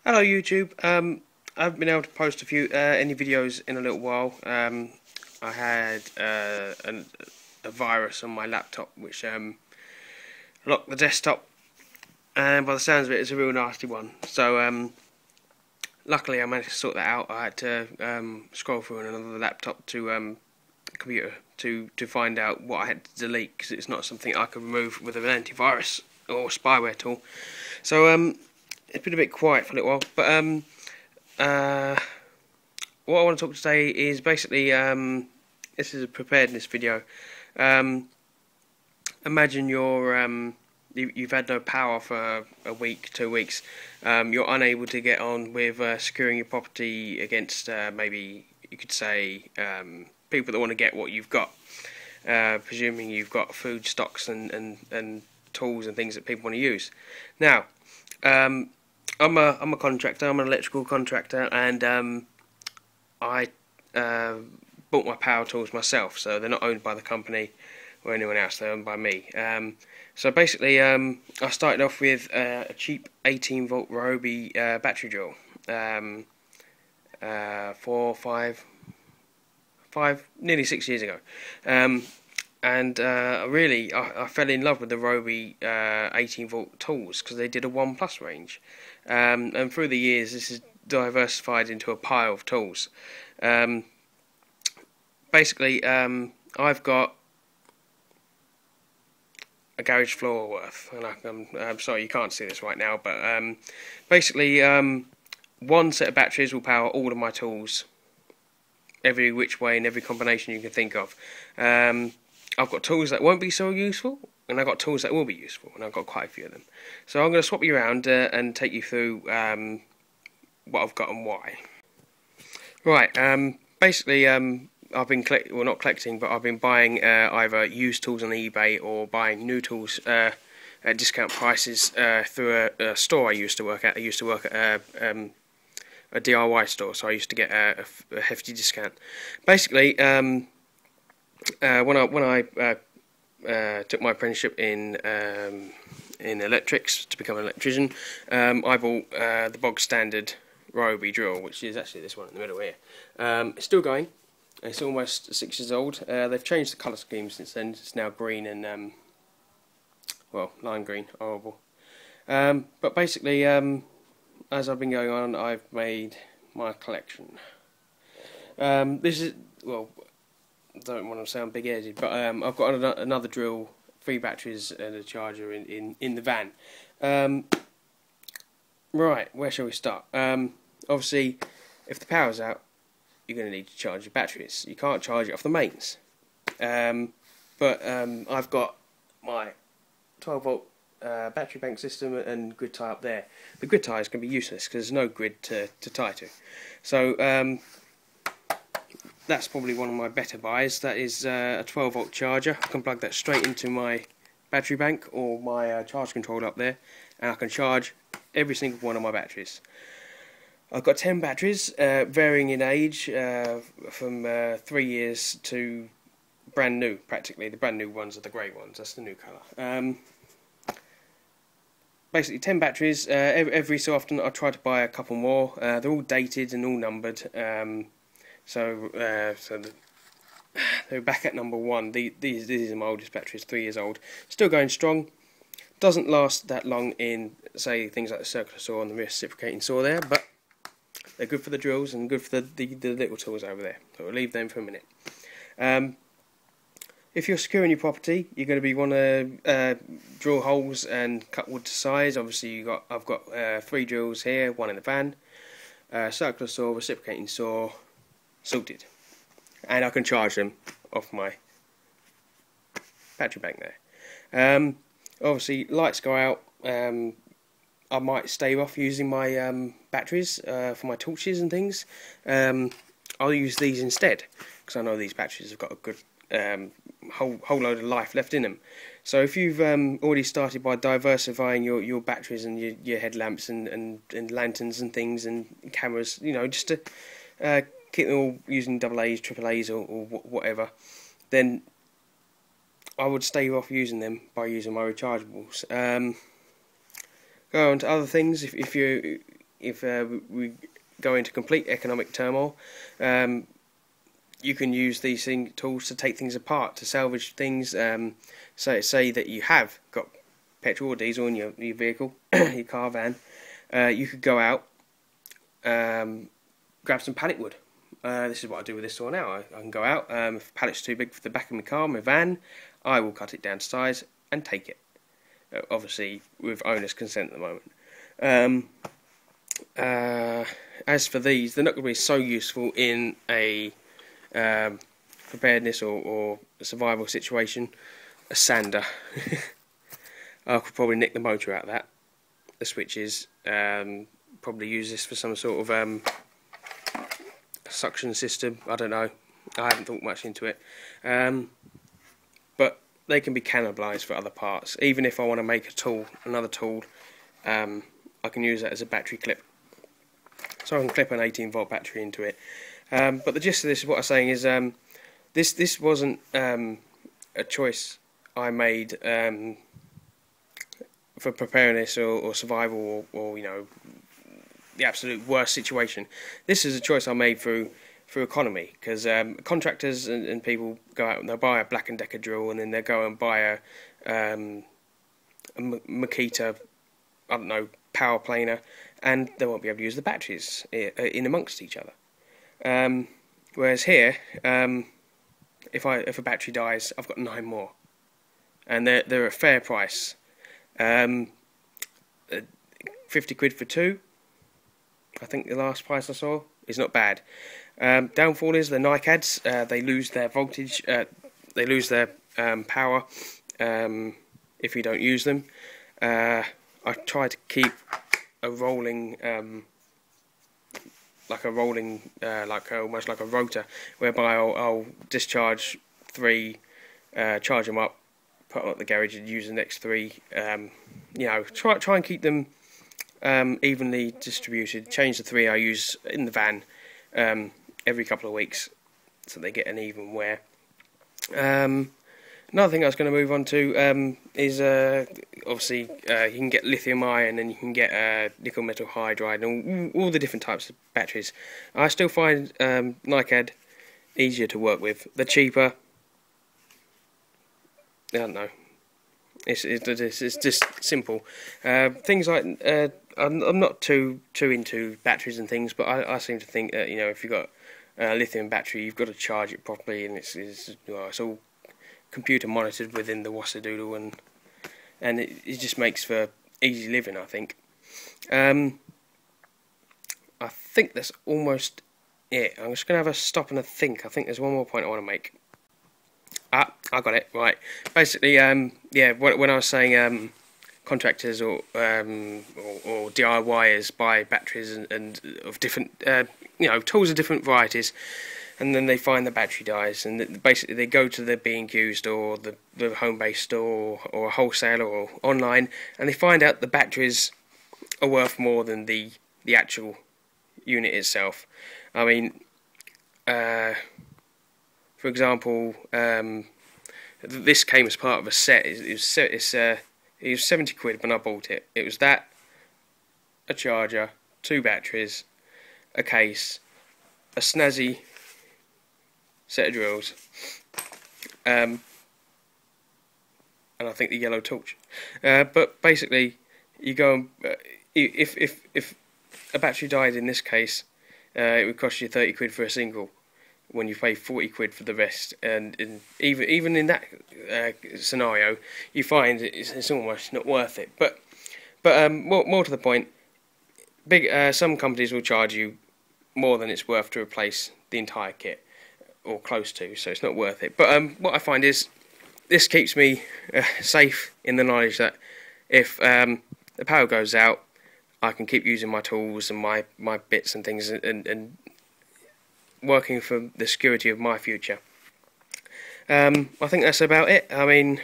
Hello YouTube. I haven't been able to post any videos in a little while. I had a virus on my laptop which locked the desktop, and by the sounds of it, it's a real nasty one. So luckily I managed to sort that out. I had to scroll through on another laptop to computer to find out what I had to delete, because it's not something I could remove with an antivirus or spyware tool. So it's been a bit quiet for a little while, but what I want to talk today is basically this is a preparedness video. Imagine you've had no power for a week, 2 weeks. You're unable to get on with securing your property against maybe you could say people that want to get what you've got, presuming you've got food stocks and tools and things that people want to use. Now, I'm a contractor. I'm an electrical contractor, and I bought my power tools myself. So they're not owned by the company or anyone else. They're owned by me. So basically, I started off with a cheap 18-volt Ryobi battery drill, nearly 6 years ago. And really, I fell in love with the Ryobi 18-volt tools because they did a 1+ range. And through the years, this has diversified into a pile of tools. Basically, I've got a garage floor worth, and I'm sorry you can't see this right now, but basically, one set of batteries will power all of my tools, every which way and every combination you can think of. I've got tools that won't be so useful, and I've got tools that will be useful, and I've got quite a few of them. So I'm going to swap you around and take you through what I've got and why. Right, basically I've been not collecting, but I've been buying either used tools on eBay or buying new tools at discount prices through a store I used to work at. I used to work at a DIY store, so I used to get a hefty discount. Basically, when I took my apprenticeship in electrics to become an electrician, I bought the bog standard Ryobi drill, which is actually this one in the middle here. It's still going. It's almost 6 years old. They've changed the colour scheme since then. It's now green and well, lime green, horrible. But basically, as I've been going on, I've made my collection. This is, well, I don't want to sound big-headed, but I've got another drill, 3 batteries and a charger in the van. Right, where shall we start? Obviously, if the power's out, you're going to need to charge your batteries. You can't charge it off the mains. But I've got my 12-volt battery bank system and grid tie up there. The grid ties can be useless because there's no grid to tie to. So that's probably one of my better buys. That is a 12-volt charger. I can plug that straight into my battery bank or my charge controller up there, and I can charge every single one of my batteries. I've got 10 batteries, varying in age, from 3 years to brand new, practically. The brand new ones are the grey ones, that's the new colour. Basically 10 batteries. Every so often I try to buy a couple more. They're all dated and all numbered. So they're back at number 1. These are my oldest batteries, 3 years old. Still going strong. Doesn't last that long in, say, things like the circular saw and the reciprocating saw there, but they're good for the drills and good for the little tools over there. So we'll leave them for a minute. If you're securing your property, you're going to want to drill holes and cut wood to size. Obviously, I've got 3 drills here, 1 in the van, circular saw, reciprocating saw, sorted, and I can charge them off my battery bank there. Obviously, lights go out. I might stave off using my batteries for my torches and things. I'll use these instead because I know these batteries have got a good whole load of life left in them. So if you've already started by diversifying your batteries and your headlamps and lanterns and things and cameras, you know, just to keep them all using AA's, AAA's or whatever, then I would stave off using them by using my rechargeables. Go on to other things. If you if we go into complete economic turmoil, you can use these tools to take things apart, to salvage things. So say that you have got petrol or diesel in your vehicle, your car, van. You could go out, grab some pallet wood. This is what I do with this saw now. I can go out, if the pallet's too big for the back of my car, my van, I will cut it down to size and take it. Obviously with owner's consent at the moment. As for these, they're not going to be so useful in a preparedness or survival situation. A sander. I could probably nick the motor out of that. The switches. Probably use this for some sort of suction system. I don't know. I haven't thought much into it. But they can be cannibalised for other parts. Even if I want to make a tool, another tool, I can use that as a battery clip. So I can clip an 18-volt battery into it. But the gist of this, what I'm saying is, this wasn't a choice I made for preparedness or survival or you know, the absolute worst situation. This is a choice I made through economy, because contractors and people go out and they'll buy a Black & Decker drill, and then they'll go and buy a Makita, I don't know, power planer, and they won't be able to use the batteries in amongst each other. Whereas here, if a battery dies, I've got 9 more, and they're a fair price. 50 quid for 2. I think the last price I saw is not bad. Downfall is the NICADs. They lose their voltage. They lose their power if you don't use them. I try to keep a rolling, almost like a rotor, whereby I'll discharge 3, charge them up, put them at the garage, and use the next 3. You know, try and keep them evenly distributed. Change the 3 I use in the van every couple of weeks, so they get an even wear. Another thing I was going to move on to is obviously you can get lithium ion, and you can get nickel metal hydride, and all the different types of batteries. I still find NICAD easier to work with. They're cheaper. I don't know. It's just simple. Things like I'm not too into batteries and things, but I seem to think that, you know, if you've got a lithium battery, you've got to charge it properly, and it's all computer monitored within the Wasadoodle, and it just makes for easy living, I think. I think that's almost it. I'm just going to have a stop and a think. I think there's one more point I want to make. I got it, right. Basically, yeah, when I was saying contractors or DIYers buy batteries and of different, you know, tools of different varieties, and then they find the battery dies, and basically they go to the B&Q store, the home-based store, or a wholesaler, or online, and they find out the batteries are worth more than the actual unit itself. I mean, for example, this came as part of a set. It was 70 quid when I bought it. It was that, a charger, 2 batteries, a case, a snazzy set of drills, and I think the yellow torch. But basically, you go and if a battery died in this case, it would cost you 30 quid for a single, when you pay 40 quid for the rest. And even in that scenario, you find it's almost not worth it. But more to the point, some companies will charge you more than it's worth to replace the entire kit, or close to, so it's not worth it. But what I find is, this keeps me safe in the knowledge that if the power goes out, I can keep using my tools and my bits and things, and working for the security of my future. I think that's about it. I mean,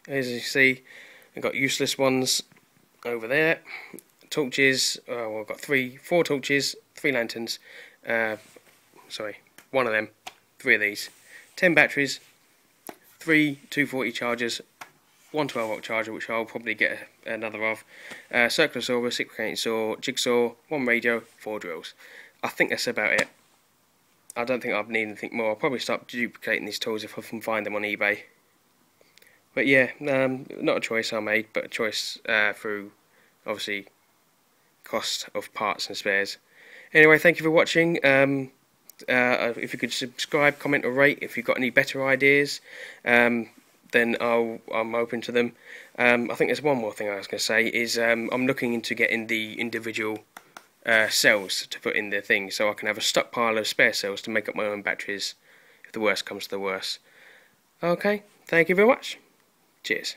as you see, I've got useless ones over there. Torches, well, I've got 4 torches, 3 lanterns, sorry, 1 of them, 3 of these, 10 batteries, 3 240 chargers, one 12-volt charger, which I'll probably get another of, circular saw, reciprocating saw, jigsaw, one radio, 4 drills. I think that's about it. I don't think I'd need anything more. I'll probably start duplicating these tools if I can find them on eBay. But yeah, not a choice I made, but a choice through, obviously, cost of parts and spares. Anyway, thank you for watching. If you could subscribe, comment or rate if you've got any better ideas, then I'm open to them. I think there's one more thing I was going to say is I'm looking into getting the individual cells to put in the thing, so I can have a stockpile of spare cells to make up my own batteries if the worst comes to the worst. Okay, thank you very much. Cheers.